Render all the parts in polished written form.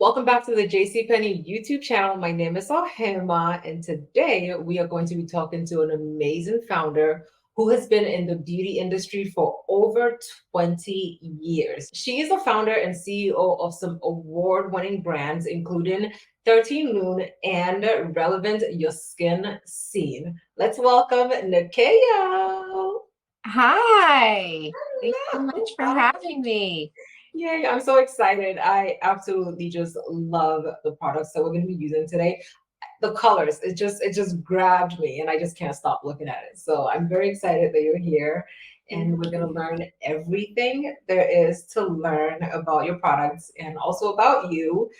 Welcome back to the JCPenney YouTube channel. My name is Ohemaa, and today we are going to be talking to an amazing founder who has been in the beauty industry for over 20 years. She is the founder and CEO of some award-winning brands, including 13 Moon and Relevant Your Skin Scene. Let's welcome Nyakio. Hi, thanks so much for Hello. having me. Yay, I'm so excited. I absolutely just love the products that we're going to be using today. The colors, it just grabbed me and I just can't stop looking at it. So I'm very excited that you're here and we're going to learn everything there is to learn about your products and also about you.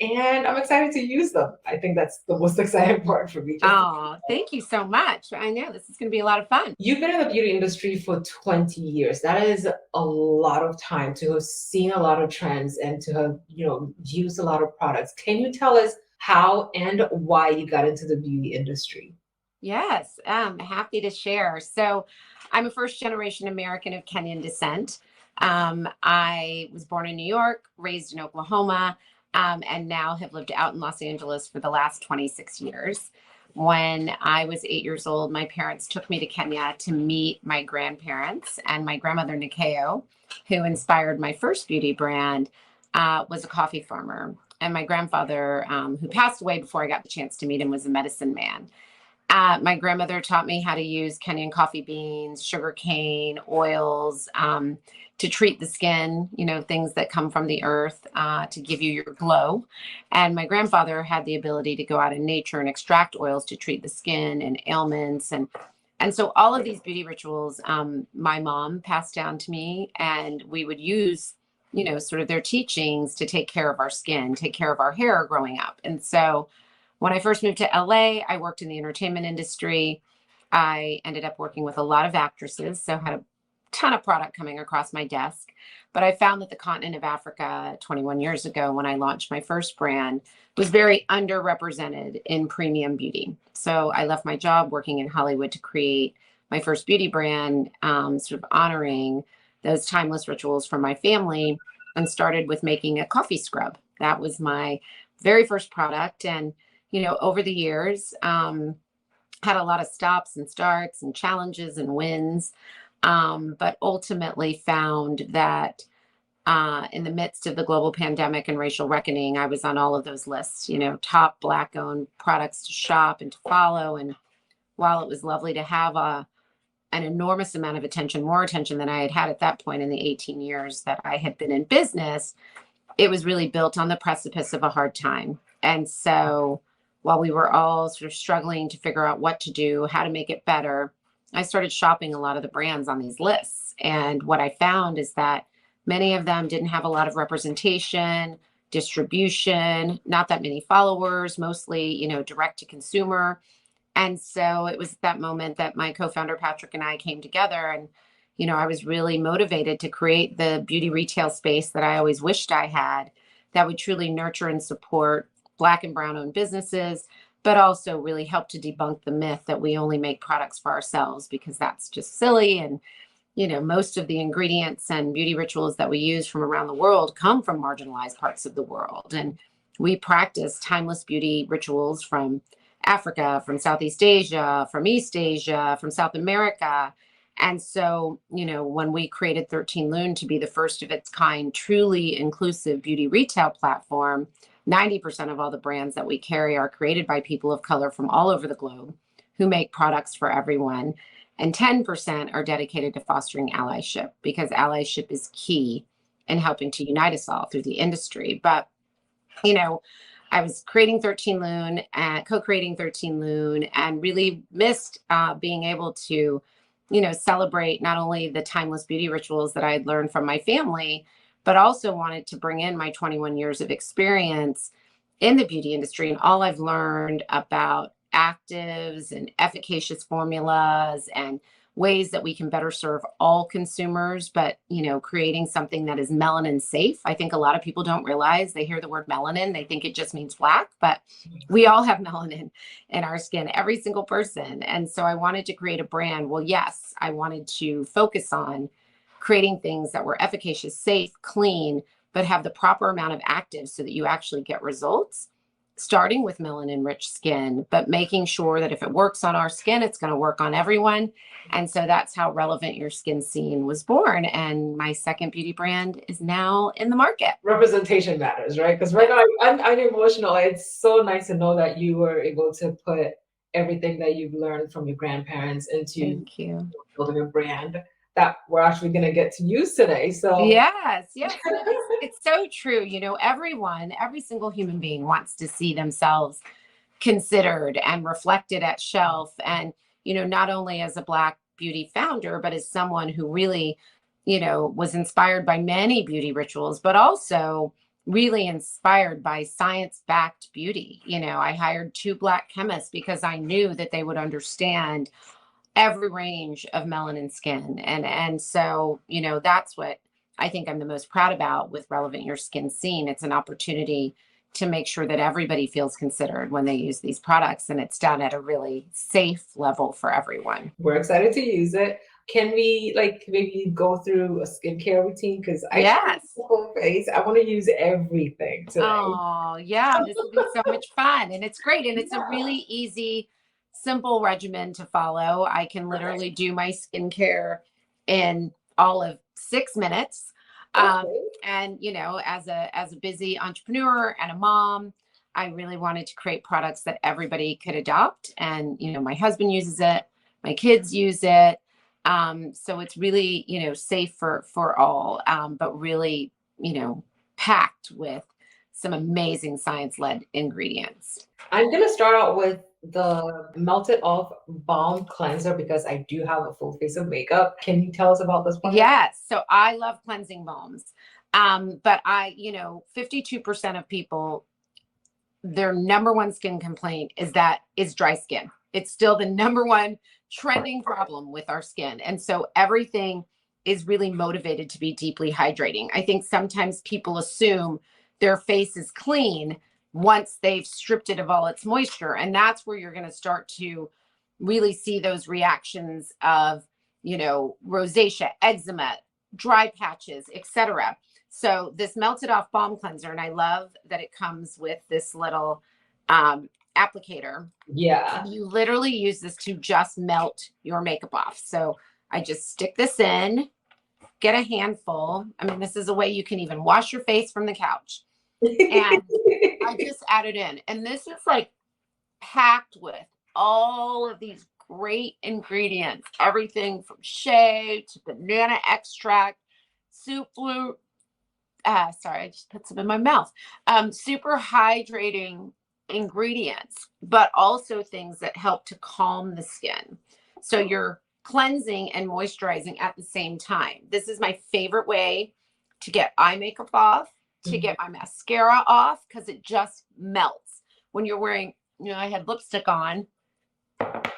And I'm excited to use them. I think that's the most exciting part for me. Oh, thank you so much. I know this is going to be a lot of fun. You've been in the beauty industry for 20 years. That is a lot of time to have seen a lot of trends and to have, used a lot of products. Can you tell us how and why you got into the beauty industry? Yes, I'm happy to share. So, I'm a first generation American of Kenyan descent. I was born in New York, raised in Oklahoma, and now have lived out in Los Angeles for the last 26 years. When I was 8 years old, my parents took me to Kenya to meet my grandparents, and my grandmother, Nyakio, who inspired my first beauty brand, was a coffee farmer. And my grandfather, who passed away before I got the chance to meet him, was a medicine man. My grandmother taught me how to use Kenyan coffee beans, sugar cane, oils, to treat the skin, things that come from the earth, to give you your glow. And my grandfather had the ability to go out in nature and extract oils to treat the skin and ailments. And so all of these beauty rituals, my mom passed down to me, and we would use, sort of their teachings to take care of our skin, take care of our hair growing up. And so when I first moved to LA, I worked in the entertainment industry. I ended up working with a lot of actresses, so had a ton of product coming across my desk. But I found that the continent of Africa 21 years ago, when I launched my first brand, was very underrepresented in premium beauty. So I left my job working in Hollywood to create my first beauty brand, sort of honoring those timeless rituals from my family, and started with making a coffee scrub. That was my very first product. And over the years, had a lot of stops and starts and challenges and wins, but ultimately found that in the midst of the global pandemic and racial reckoning, I was on all of those lists, top Black-owned products to shop and to follow. And while it was lovely to have an enormous amount of attention, more attention than I had had at that point in the 18 years that I had been in business, it was really built on the precipice of a hard time. And so while we were all sort of struggling to figure out what to do, how to make it better, I started shopping a lot of the brands on these lists. And what I found is that many of them didn't have a lot of representation, distribution, not that many followers, mostly, direct to consumer. And so it was that moment that my co-founder Patrick and I came together, and I was really motivated to create the beauty retail space that I always wished I had, that would truly nurture and support Black and Brown owned businesses, but also really help to debunk the myth that we only make products for ourselves, because that's just silly. And, most of the ingredients and beauty rituals that we use from around the world come from marginalized parts of the world. And we practice timeless beauty rituals from Africa, from Southeast Asia, from East Asia, from South America. And so, when we created 13 Loon to be the first of its kind, truly inclusive beauty retail platform, 90% of all the brands that we carry are created by people of color from all over the globe who make products for everyone. And 10% are dedicated to fostering allyship, because allyship is key in helping to unite us all through the industry. But, I was creating 13 Loon and co-creating 13 Loon, and really missed being able to celebrate not only the timeless beauty rituals that I had learned from my family, but also wanted to bring in my 21 years of experience in the beauty industry and all I've learned about actives and efficacious formulas and ways that we can better serve all consumers, but, creating something that is melanin safe. I think a lot of people don't realize, they hear the word melanin, they think it just means black, but we all have melanin in our skin, every single person. And so I wanted to create a brand. Well, yes, I wanted to focus on creating things that were efficacious, safe, clean, but have the proper amount of actives so that you actually get results, starting with melanin-rich skin, but making sure that if it works on our skin, it's going to work on everyone. And so that's how Relevant Your Skin Scene was born. And my second beauty brand is now in the market. Representation matters, right? Because right now I'm emotional. It's so nice to know that you were able to put everything that you've learned from your grandparents into Thank you. building a brand that we're actually going to get to use today. So yes, it's so true. You know, every single human being wants to see themselves considered and reflected at shelf. And, you know, not only as a Black beauty founder, but as someone who really, you know, was inspired by many beauty rituals, but also really inspired by science-backed beauty. You know, I hired 2 Black chemists because I knew that they would understand every range of melanin skin. And so, you know, that's what I think I'm the most proud about with Relevant Your Skin Scene. It's an opportunity to make sure that everybody feels considered when they use these products, and it's done at a really safe level for everyone. We're excited to use it. Can we like maybe go through a skincare routine? Because I Yes. full face. I want to use everything today. Oh, yeah, this will be so much fun. And it's great. And it's a really easy, simple regimen to follow. I can literally do my skincare in all of 6 minutes. And, you know, as a busy entrepreneur and a mom, I really wanted to create products that everybody could adopt. And, you know, my husband uses it, my kids use it. So it's really, you know, safe for all, but really, you know, packed with some amazing science-led ingredients. I'm going to start out with the Melted Off Balm Cleanser because I do have a full face of makeup. Can you tell us about this one? Yes. So I love cleansing balms. But you know, 52% of people, their number one skin complaint is dry skin. It's still the number one trending problem with our skin. And so everything is really motivated to be deeply hydrating. I think sometimes people assume their face is clean once they've stripped it of all its moisture. And that's where you're going to start to really see those reactions of, you know, rosacea, eczema, dry patches, etc. So this Melted Off Balm Cleanser, and I love that it comes with this little applicator. Yeah. You literally use this to just melt your makeup off. So I just stick this in, get a handful. I mean, this is a way you can even wash your face from the couch. And I just add it in. And this is like packed with all of these great ingredients, everything from shea to banana extract, Superfruit. Sorry, I just put some in my mouth. Super hydrating ingredients, but also things that help to calm the skin. So you're cleansing and moisturizing at the same time. This is my favorite way to get eye makeup off, to get my mascara off, because it just melts. When you're wearing, you know, I had lipstick on.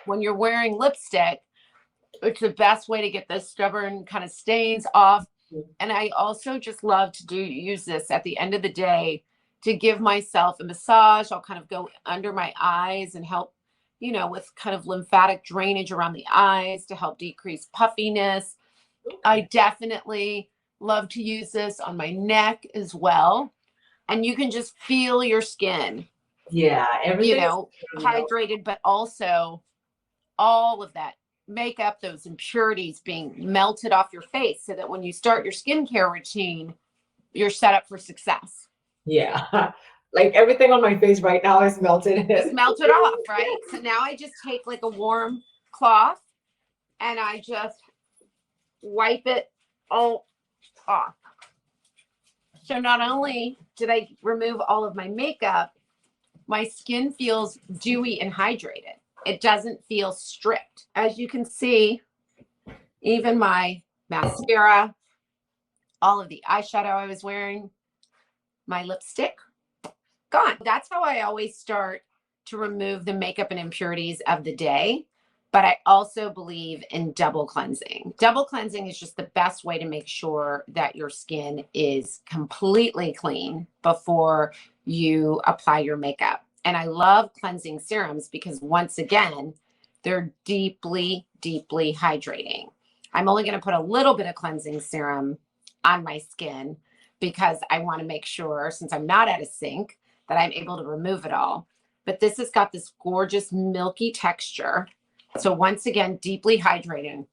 When you're wearing lipstick, it's the best way to get those stubborn kind of stains off. And I also just love to use this at the end of the day to give myself a massage. I'll kind of go under my eyes and help, you know, with kind of lymphatic drainage around the eyes to help decrease puffiness. I definitely love to use this on my neck as well. And you can just feel your skin. Yeah, everything, you know, hydrated, but also all of that makeup, those impurities being melted off your face so that when you start your skincare routine, you're set up for success. Yeah. Like everything on my face right now is melted. It's melted off, right? So now I just take like a warm cloth and I just wipe it all off. So not only did I remove all of my makeup, my skin feels dewy and hydrated. It doesn't feel stripped. As you can see, even my mascara, all of the eyeshadow I was wearing, my lipstick, gone. That's how I always start to remove the makeup and impurities of the day. But I also believe in double cleansing. Double cleansing is just the best way to make sure that your skin is completely clean before you apply your makeup. And I love cleansing serums because once again, they're deeply, deeply hydrating. I'm only going to put a little bit of cleansing serum on my skin, because I want to make sure, since I'm not at a sink, that I'm able to remove it all. But this has got this gorgeous milky texture. So once again, deeply hydrating.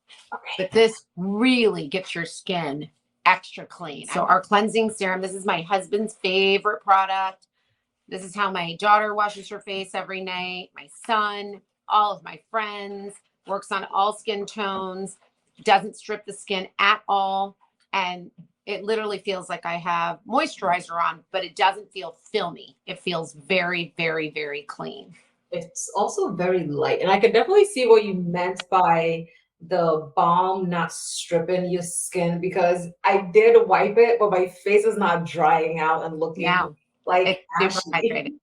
But this really gets your skin extra clean. So our cleansing serum, this is my husband's favorite product. This is how my daughter washes her face every night. My son, all of my friends, works on all skin tones, doesn't strip the skin at all. And it literally feels like I have moisturizer on, but it doesn't feel filmy. It feels very, very, very clean. It's also very light. And I could definitely see what you meant by the balm not stripping your skin, because I did wipe it, but my face is not drying out and looking like it's super ashy. hydrated.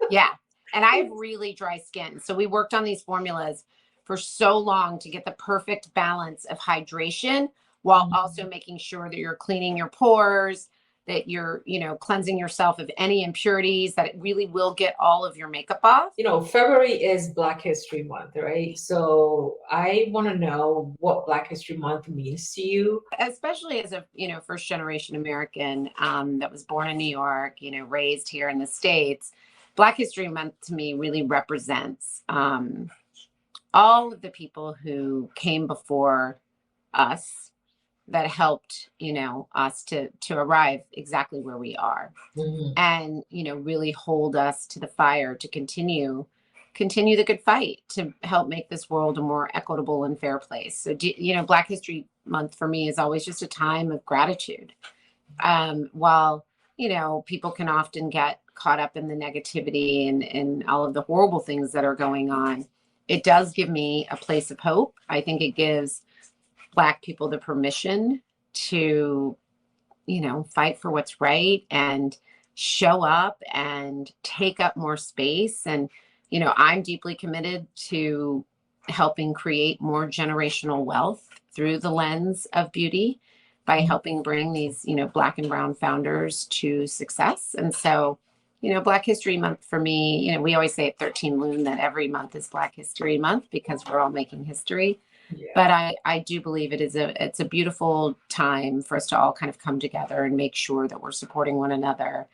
Yeah. And I have really dry skin. So we worked on these formulas for so long to get the perfect balance of hydration while also making sure that you're cleaning your pores, that you're, cleansing yourself of any impurities, that it really will get all of your makeup off. February is Black History Month, right? So I want to know what Black History Month means to you. Especially as a, first generation American that was born in New York, raised here in the States. Black History Month to me really represents all of the people who came before us that helped, us to arrive exactly where we are, and, really hold us to the fire to continue the good fight to help make this world a more equitable and fair place. So, Black History Month for me is always just a time of gratitude. While, people can often get caught up in the negativity and all of the horrible things that are going on, it does give me a place of hope. I think it gives Black people the permission to, fight for what's right and show up and take up more space. And, I'm deeply committed to helping create more generational wealth through the lens of beauty by helping bring these, Black and brown founders to success. And so, Black History Month for me, we always say at 13 Loon that every month is Black History Month because we're all making history. Yeah. But I do believe it's a beautiful time for us to all kind of come together and make sure that we're supporting one another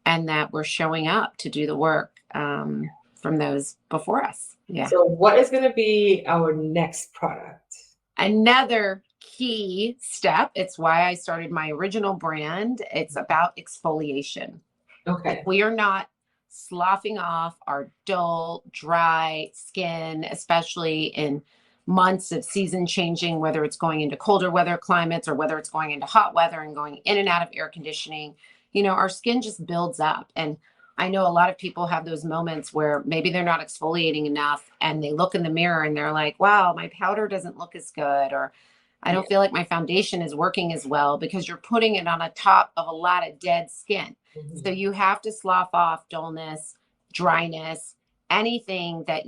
and that we're showing up to do the work from those before us. Yeah. So what is going to be our next product? Another key step. It's why I started my original brand. It's about exfoliation. Okay. If we are not sloughing off our dull, dry skin, especially in months of season changing, whether it's going into colder weather climates or whether it's going into hot weather and going in and out of air conditioning, our skin just builds up. And I know a lot of people have those moments where maybe they're not exfoliating enough and they look in the mirror and they're like, wow, my powder doesn't look as good, or I don't feel like my foundation is working as well, because you're putting it on a top of a lot of dead skin. So you have to slough off dullness, dryness, anything that,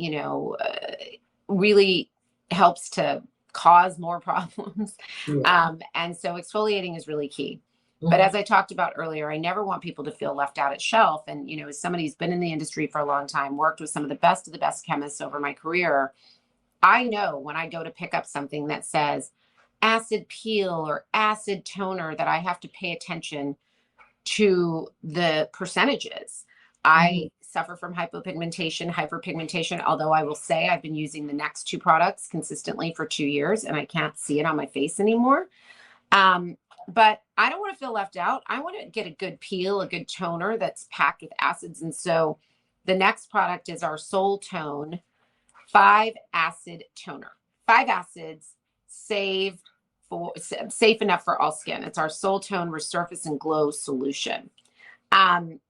really helps to cause more problems. And so exfoliating is really key. But as I talked about earlier, I never want people to feel left out at shelf. And, as somebody who's been in the industry for a long time, worked with some of the best chemists over my career, I know when I go to pick up something that says acid peel or acid toner that I have to pay attention to the percentages. I suffer from hyperpigmentation, although I will say I've been using the next two products consistently for 2 years and I can't see it on my face anymore. But I don't want to feel left out. I want to get a good peel, a good toner that's packed with acids. And so the next product is our Soul Tone 5 acid toner. 5 acids, safe enough for all skin. It's our Soul Tone Resurface and Glow solution. And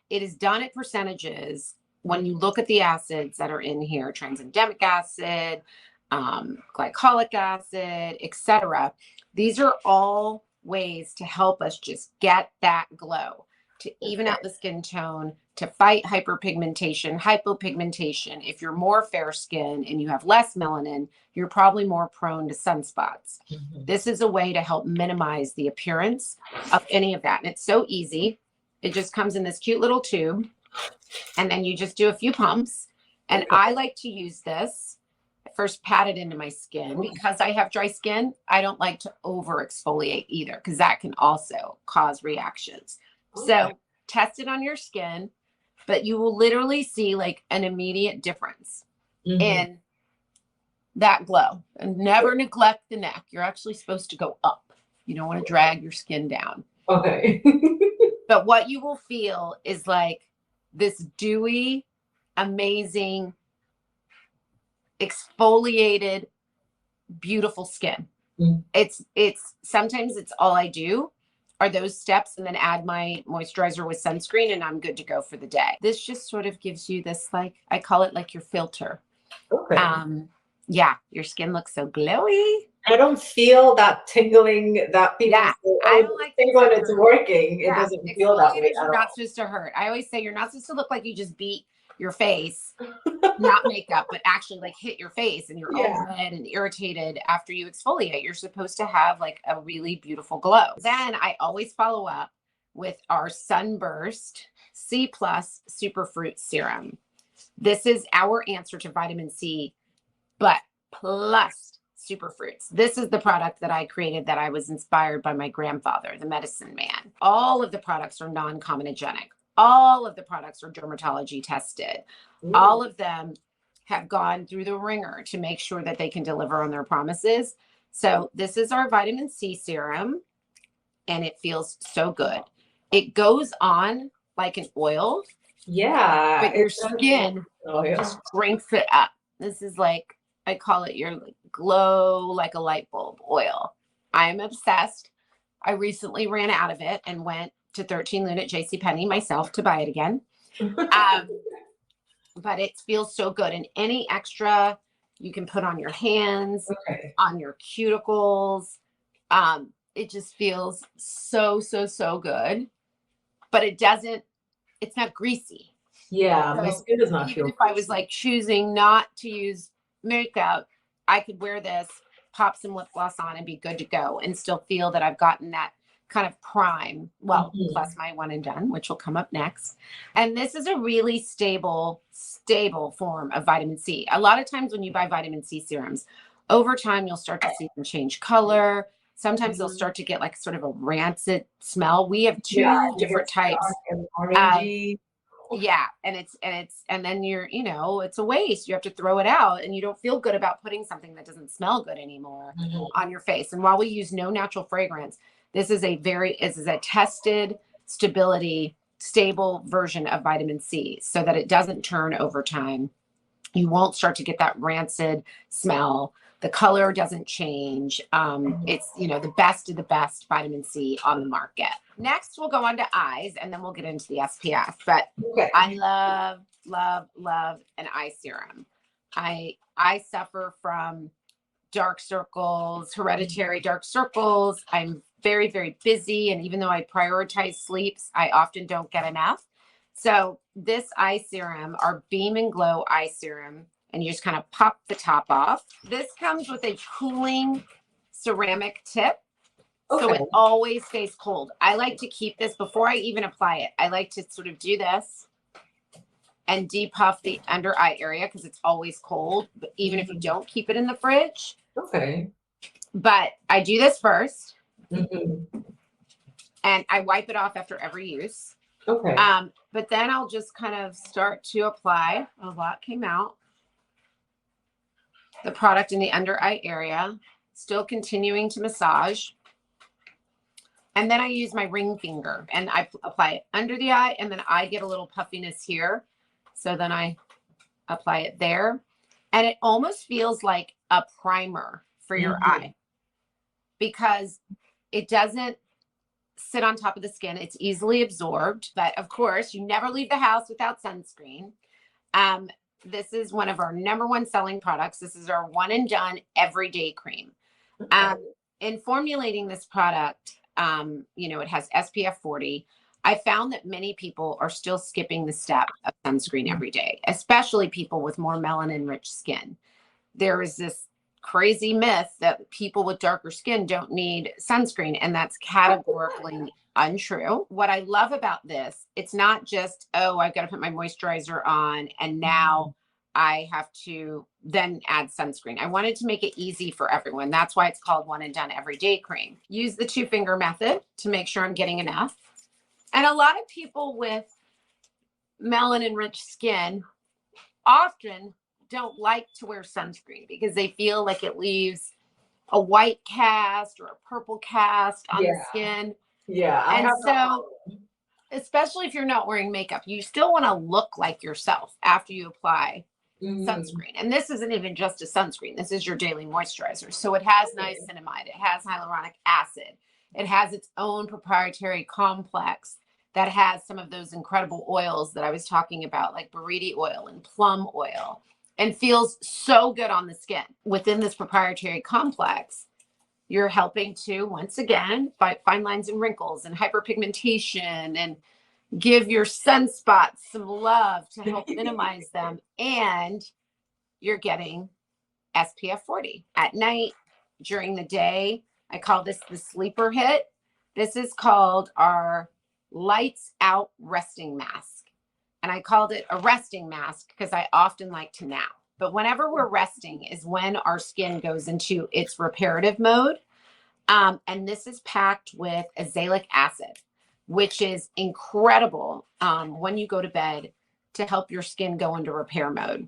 it is done at percentages. When you look at the acids that are in here, transendemic acid, glycolic acid, etc., these are all ways to help us just get that glow, to even out the skin tone, to fight hyperpigmentation, hypopigmentation. If you're more fair skin and you have less melanin, you're probably more prone to sunspots. This is a way to help minimize the appearance of any of that. And it's so easy. It just comes in this cute little tube, and then you just do a few pumps. And I like to use this first pat it into my skin. Because I have dry skin, I don't like to over exfoliate either, because that can also cause reactions. Okay. So test it on your skin, but you will literally see like an immediate difference in that glow. And never neglect the neck. You're actually supposed to go up. You don't want to drag your skin down. Okay. But what you will feel is like this dewy, amazing, exfoliated, beautiful skin. It's sometimes it's all I do are those steps, and then add my moisturizer with sunscreen, and I'm good to go for the day. This just sort of gives you this, like, I call it like your filter. Okay. Yeah, your skin looks so glowy. I don't feel that tingling that people say, I don't like think when it's working. Yeah, It doesn't feel that way exfoliators at are all. not supposed to hurt. I always say you're not supposed to look like you just beat your face, not makeup, but actually like hit your face and you're all red and irritated after you exfoliate. You're supposed to have like a really beautiful glow. Then I always follow up with our Sunburst C+ Superfruit Serum. This is our answer to vitamin C, but plus superfruits. This is the product that I created that I was inspired by my grandfather, the medicine man. All of the products are non-comedogenic. All of the products are dermatology tested. All of them have gone through the ringer to make sure that they can deliver on their promises. So this is our vitamin C serum, and it feels so good. It goes on like an oil. Yeah. But your skin just drinks it up. This is like, I call it your glow like a light bulb oil. I'm obsessed. I recently ran out of it and went to 13 Lune at JCPenney myself to buy it again. But it feels so good. And any extra you can put on your hands, on your cuticles. It just feels so, so, so good. But it doesn't, it's not greasy. Yeah, So my skin does not feel even if I was like choosing not to use makeup, I could wear this, pop some lip gloss on, and be good to go, and still feel that I've gotten that kind of prime. Well, plus my one and done, which will come up next. And this is a really stable form of vitamin C. A lot of times when you buy vitamin C serums, over time you'll start to see them change color. Sometimes they'll start to get like sort of a rancid smell. We have two different types. Orangey. Yeah, and then you're, it's a waste. You have to throw it out, and you don't feel good about putting something that doesn't smell good anymore on your face. And while we use no natural fragrance, this is a tested stable version of vitamin C, so that it doesn't turn over time. You won't start to get that rancid smell. The color doesn't change. It's, the best of the best vitamin C on the market. Next, we'll go on to eyes, and then we'll get into the SPF. But I love an eye serum. I suffer from dark circles, hereditary dark circles. I'm very, very busy. And even though I prioritize sleeps, I often don't get enough. So this eye serum, our Beam and Glow eye serum, and you just kind of pop the top off. This comes with a cooling ceramic tip. So it always stays cold. I like to keep this before I even apply it. I like to sort of do this and depuff the under eye area because it's always cold, but even if you don't keep it in the fridge. But I do this first. And I wipe it off after every use. But then I'll just kind of start to apply. A lot came out. The product in the under eye area, still continuing to massage. And then I use my ring finger and I apply it under the eye, and then I get a little puffiness here. So then I apply it there, and it almost feels like a primer for your eye because it doesn't sit on top of the skin. It's easily absorbed, but of course you never leave the house without sunscreen. This is one of our #1 selling products. This is our one and done everyday cream. In formulating this product, it has SPF 40. I found that many people are still skipping the step of sunscreen every day, especially people with more melanin rich skin. There is this crazy myth that people with darker skin don't need sunscreen, and that's categorically untrue. What I love about this, it's not just, I've got to put my moisturizer on and now I have to then add sunscreen. I wanted to make it easy for everyone. That's why it's called One and Done Everyday Cream. Use the 2-finger method to make sure I'm getting enough. And a lot of people with melanin-rich skin often don't like to wear sunscreen because they feel like it leaves a white cast or a purple cast on the skin. Yeah. And so, especially if you're not wearing makeup, you still want to look like yourself after you apply sunscreen. And this isn't even just a sunscreen. This is your daily moisturizer. So it has niacinamide. It has hyaluronic acid. It has its own proprietary complex that has some of those incredible oils that I was talking about, like beriti oil and plum oil, and feels so good on the skin. Within this proprietary complex, you're helping to, once again, fight fine lines and wrinkles and hyperpigmentation and give your sunspots some love to help minimize them. And you're getting SPF 40 at night, during the day. I call this the sleeper hit. This is called our lights out resting mask. And I called it a resting mask because I often like to nap. But whenever we're resting is when our skin goes into its reparative mode. And this is packed with azelaic acid, which is incredible when you go to bed to help your skin go into repair mode.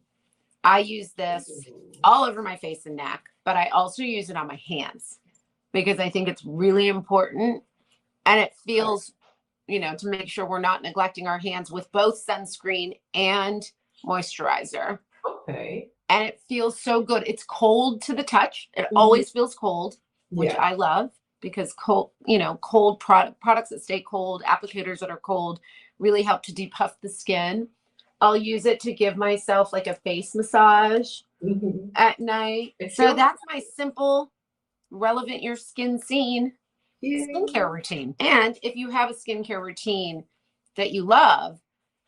I use this all over my face and neck, but I also use it on my hands because I think it's really important. And it feels, you know, to make sure we're not neglecting our hands with both sunscreen and moisturizer. Okay. And it feels so good. It's cold to the touch. It always feels cold, which I love because cold, you know, cold products that stay cold, applicators that are cold really help to depuff the skin. I'll use it to give myself like a face massage at night. So that's my simple, relevant your skin scene skincare routine. And if you have a skincare routine that you love,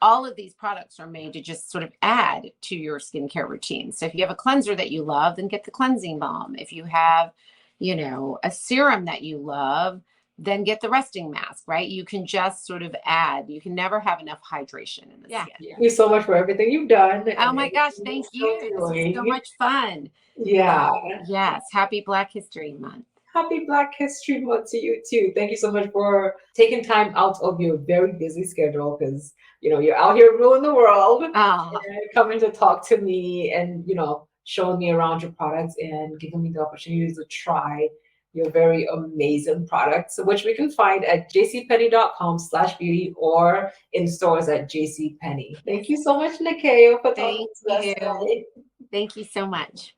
all of these products are made to just sort of add to your skincare routine. So if you have a cleanser that you love, then get the cleansing balm. If you have, you know, a serum that you love, then get the resting mask, right? You can just sort of add. You can never have enough hydration in the skin. Thank you so much for everything you've done. Oh my gosh, thank you. This is so much fun. Yeah. Yes. Happy Black History Month. Happy Black History Month to you too. Thank you so much for taking time out of your very busy schedule because, you know, you're out here ruling the world and coming to talk to me and, you know, showing me around your products and giving me the opportunity to try your very amazing products, which we can find at jcpenney.com/beauty or in stores at JCPenney. Thank you so much, Nyakio, for talking to us today. Thank you so much.